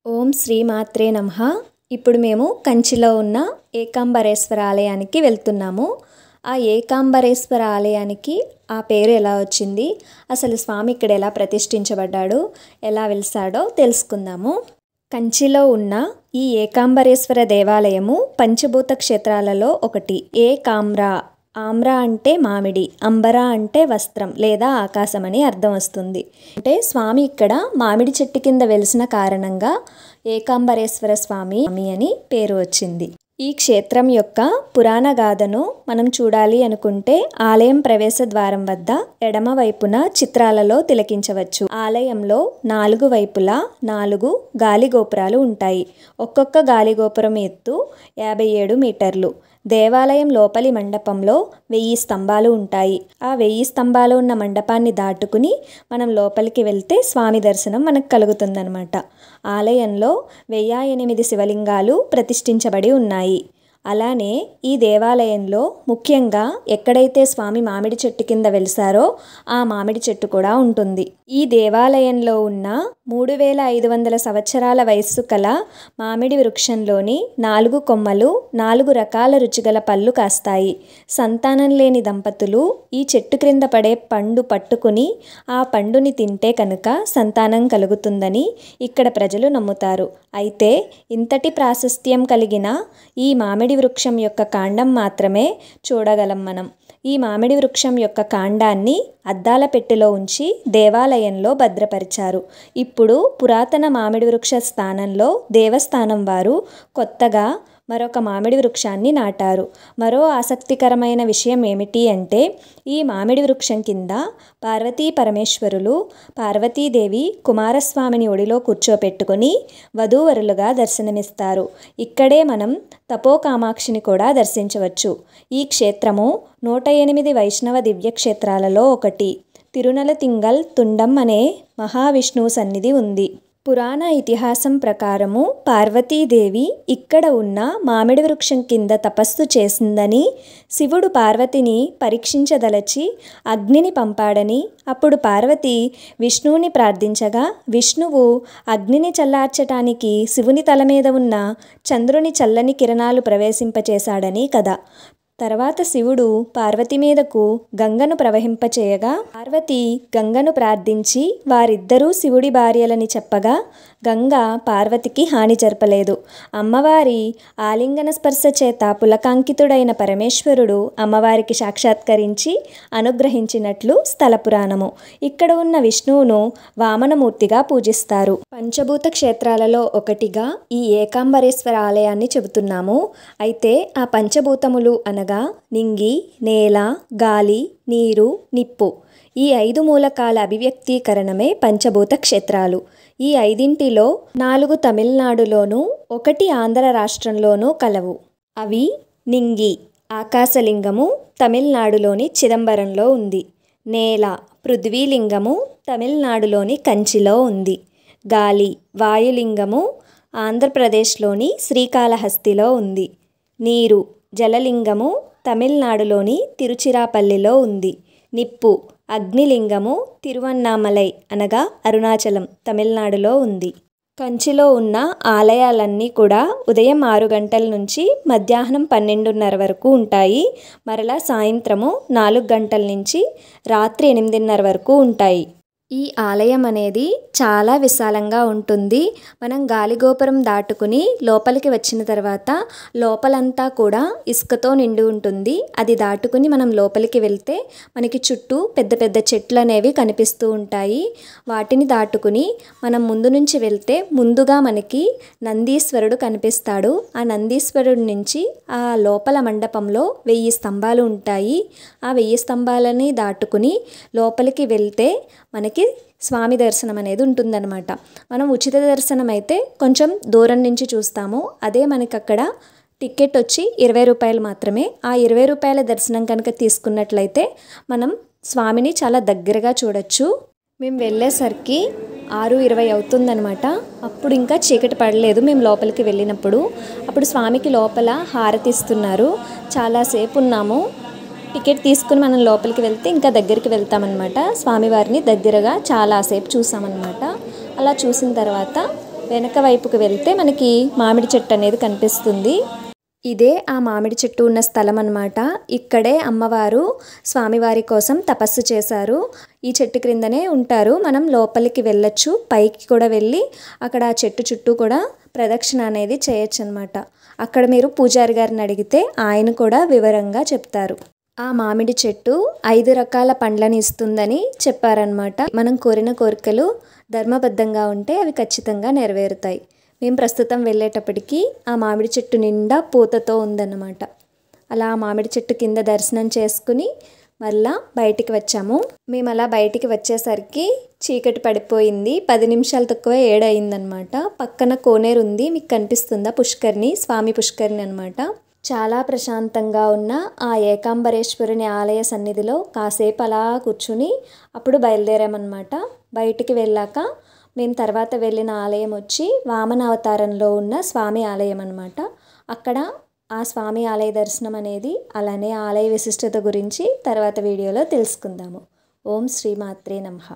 ఓం శ్రీ మాత్రే నమః. ఇప్పుడు మేము కంచిలో ఉన్న ఏకాంబరేశ్వర ఆలయానికి వెళ్తున్నాము. ఆ ఏకాంబరేశ్వర ఆలయానికి ఆ పేరు ఎలా వచ్చింది, అసలు స్వామి ఇక్కడ ఎలా ప్రతిష్ఠించబడ్డాడు, ఎలా వెలిసాడో తెలుసుకుందాము. కంచిలో ఉన్న ఈ ఏకాంబరేశ్వర దేవాలయము పంచభూత క్షేత్రాలలో ఒకటి. ఏకామ్ర, ఆమ్ర అంటే మామిడి, అంబర అంటే వస్త్రం లేదా ఆకాశం అని అర్థం వస్తుంది. అంటే స్వామి ఇక్కడ మామిడి చెట్టు కింద వెలిసిన కారణంగా ఏకాంబరేశ్వర స్వామి అని పేరు వచ్చింది. ఈ క్షేత్రం యొక్క పురాణ గాథను మనం చూడాలి అనుకుంటే ఆలయం ప్రవేశ ద్వారం వద్ద ఎడమ వైపున చిత్రాలలో తిలకించవచ్చు. ఆలయంలో 4 వైపులా 4 గాలిగోపురాలు ఉంటాయి. ఒక్కొక్క గాలిగోపురం ఎత్తు 57 మీటర్లు. దేవాలయం లోపలి మండపంలో 1000 స్తంభాలు ఉంటాయి. ఆ 1000 స్తంభాలు ఉన్న మండపాన్ని దాటుకుని మనం లోపలికి వెళ్తే స్వామి దర్శనం మనకు కలుగుతుందన్నమాట. ఆలయంలో 1008 శివలింగాలు ప్రతిష్ఠించబడి ఉన్నాయి. అలానే ఈ దేవాలయంలో ముఖ్యంగా ఎక్కడైతే స్వామి మామిడి చెట్టు కింద వెలిసారో ఆ మామిడి చెట్టు కూడా ఉంటుంది. ఈ దేవాలయంలో ఉన్న 3500 సంవత్సరాల వయస్సు కల మామిడి వృక్షంలోని 4 కొమ్మలు 4 రకాల రుచిగల పళ్ళు కాస్తాయి. సంతానం లేని దంపతులు ఈ చెట్టు క్రింద పడే పండు పట్టుకుని ఆ పండుని తింటే కనుక సంతానం కలుగుతుందని ఇక్కడ ప్రజలు నమ్ముతారు. అయితే ఇంతటి ప్రాశస్త్యం కలిగిన ఈ మామిడి వృక్షం యొక్క కాండం మాత్రమే చూడగలం మనం. ఈ మామిడి వృక్షం యొక్క కాండాన్ని అద్దాల పెట్టెలో ఉంచి దేవాలయంలో భద్రపరిచారు. ఇప్పుడు పురాతన మామిడి వృక్ష స్థానంలో దేవస్థానం వారు కొత్తగా మరొక మామిడి వృక్షాన్ని నాటారు. మరో ఆసక్తికరమైన విషయం ఏమిటి అంటే ఈ మామిడి వృక్షం కింద పార్వతీ పరమేశ్వరులు పార్వతీదేవి కుమారస్వామిని ఒడిలో కూర్చోపెట్టుకొని వధూవరులుగా దర్శనమిస్తారు. ఇక్కడే మనం తపోకామాక్షిని కూడా దర్శించవచ్చు. ఈ క్షేత్రము 108 వైష్ణవ దివ్యక్షేత్రాలలో ఒకటి. తిరునల తింగల్ తుండం అనే మహావిష్ణువు సన్నిధి ఉంది. పురాణ ఇతిహాసం ప్రకారము పార్వతీదేవి ఇక్కడ ఉన్న మామిడి వృక్షం కింద తపస్సు చేసిందని, శివుడు పార్వతిని పరీక్షించదలచి అగ్నిని పంపాడని, అప్పుడు పార్వతి విష్ణువుని ప్రార్థించగా విష్ణువు అగ్నిని చల్లార్చటానికి శివుని తల మీద ఉన్న చంద్రుని చల్లని కిరణాలు ప్రవేశింపచేశాడని కథ. తర్వాత శివుడు పార్వతి మీదకు గంగను ప్రవహింపచేయగా పార్వతి గంగను ప్రార్థించి వారిద్దరూ శివుడి భార్యలని చెప్పగా గంగ పార్వతికి హాని జరపలేదు. అమ్మవారి ఆలింగన స్పర్శ చేత పులకాంకితుడైన పరమేశ్వరుడు అమ్మవారికి సాక్షాత్కరించి అనుగ్రహించినట్లు స్థల పురాణము. ఇక్కడ ఉన్న విష్ణువును వామనమూర్తిగా పూజిస్తారు. పంచభూత క్షేత్రాలలో ఒకటిగా ఈ ఏకాంబరేశ్వర ఆలయాన్ని చెబుతున్నాము. అయితే ఆ పంచభూతములు అనగా నింగి, నేల, గాలి, నీరు, నిప్పు, ఈ 5 మూలకాల అభివ్యక్తీకరణమే పంచభూత క్షేత్రాలు. ఈ 5ంటిలో 4 తమిళనాడులోనూ 1 ఆంధ్ర రాష్ట్రంలోనూ కలవు. అవి నింగి ఆకాశలింగము తమిళనాడులోని చిదంబరంలో ఉంది. నేల పృథ్వీలింగము తమిళనాడులోని కంచిలో ఉంది. గాలి వాయులింగము ఆంధ్రప్రదేశ్లోని శ్రీకాళహస్తిలో ఉంది. నీరు జలలింగము తమిళనాడులోని తిరుచిరాపల్లిలో ఉంది. నిప్పు అగ్నిలింగము తిరువన్నామలై అనగా అరుణాచలం తమిళనాడులో ఉంది. కంచిలో ఉన్న ఆలయాలన్నీ కూడా ఉదయం 6 గంటల నుంచి మధ్యాహ్నం 12:30 వరకు ఉంటాయి. మరలా సాయంత్రము 4 గంటల నుంచి రాత్రి 8:30 వరకు ఉంటాయి. ఈ ఆలయం అనేది చాలా విశాలంగా ఉంటుంది. మనం గాలిగోపురం దాటుకుని లోపలికి వచ్చిన తర్వాత లోపలంతా కూడా ఇసుకతో నిండి ఉంటుంది. అది దాటుకుని మనం లోపలికి వెళ్తే మనకి చుట్టూ పెద్ద పెద్ద చెట్లు అనేవి కనిపిస్తూ ఉంటాయి. వాటిని దాటుకుని మనం ముందు నుంచి వెళ్తే ముందుగా మనకి నందీశ్వరుడు కనిపిస్తాడు. ఆ నందీశ్వరుడి నుంచి ఆ లోపల మండపంలో 1000 స్తంభాలు ఉంటాయి. ఆ 1000 స్తంభాలని దాటుకుని లోపలికి వెళ్తే మనకి స్వామి దర్శనం అనేది ఉంటుందన్నమాట. మనం ఉచిత దర్శనం అయితే కొంచెం దూరం నుంచి చూస్తాము. అదే మనకి అక్కడ టికెట్ వచ్చి 20 రూపాయలు మాత్రమే. ఆ 20 రూపాయల దర్శనం కనుక తీసుకున్నట్లయితే మనం స్వామిని చాలా దగ్గరగా చూడొచ్చు. మేము వెళ్ళేసరికి 6:20 అవుతుందన్నమాట. అప్పుడు ఇంకా చీకటి పడలేదు మేము లోపలికి వెళ్ళినప్పుడు. అప్పుడు స్వామికి లోపల హారతి ఇస్తున్నారు. చాలాసేపు ఉన్నాము. టికెట్ తీసుకుని మనం లోపలికి వెళ్తే ఇంకా దగ్గరికి వెళ్తామన్నమాట. స్వామివారిని దగ్గరగా చాలాసేపు చూసామన్నమాట. అలా చూసిన తర్వాత వెనక వైపుకు వెళ్తే మనకి మామిడి చెట్టు అనేది కనిపిస్తుంది. ఇదే ఆ మామిడి చెట్టు ఉన్న స్థలం అన్నమాట. ఇక్కడే అమ్మవారు స్వామివారి కోసం తపస్సు చేశారు. ఈ చెట్టు క్రిందనే ఉంటారు. మనం లోపలికి వెళ్ళొచ్చు, పైకి కూడా వెళ్ళి అక్కడ ఆ చెట్టు చుట్టూ కూడా ప్రదక్షిణ అనేది చేయొచ్చు అనమాట. అక్కడ మీరు పూజారి గారిని అడిగితే ఆయన కూడా వివరంగా చెప్తారు. ఆ మామిడి చెట్టు 5 రకాల పండ్లను ఇస్తుందని చెప్పారనమాట. మనం కోరిన కోరికలు ధర్మబద్ధంగా ఉంటే అవి ఖచ్చితంగా నెరవేరుతాయి. మేము ప్రస్తుతం వెళ్ళేటప్పటికి ఆ మామిడి చెట్టు నిండా పూతతో ఉందన్నమాట. అలా ఆ మామిడి చెట్టు కింద దర్శనం చేసుకుని మళ్ళా బయటికి వచ్చాము. మేము అలా బయటికి వచ్చేసరికి చీకటి పడిపోయింది. 10 నిమిషాలు తక్కువ 7 అయిందనమాట. పక్కన కోనేరు ఉంది, మీకు కనిపిస్తుందా? పుష్కరిణి, స్వామి పుష్కరిణి అనమాట. చాలా ప్రశాంతంగా ఉన్న ఆ ఏకాంబరేశ్వరుని ఆలయ సన్నిధిలో కాసేపు అలా కూర్చుని అప్పుడు బయలుదేరామన్నమాట. బయటికి వెళ్ళాక మేము తర్వాత వెళ్ళిన ఆలయం వచ్చి వామన అవతారంలో ఉన్న స్వామి ఆలయం అన్నమాట. అక్కడ ఆ స్వామి ఆలయ దర్శనం అనేది, అలానే ఆలయ విశిష్టత గురించి తర్వాత వీడియోలో తెలుసుకుందాము. ఓం శ్రీ మాత్రే నమః.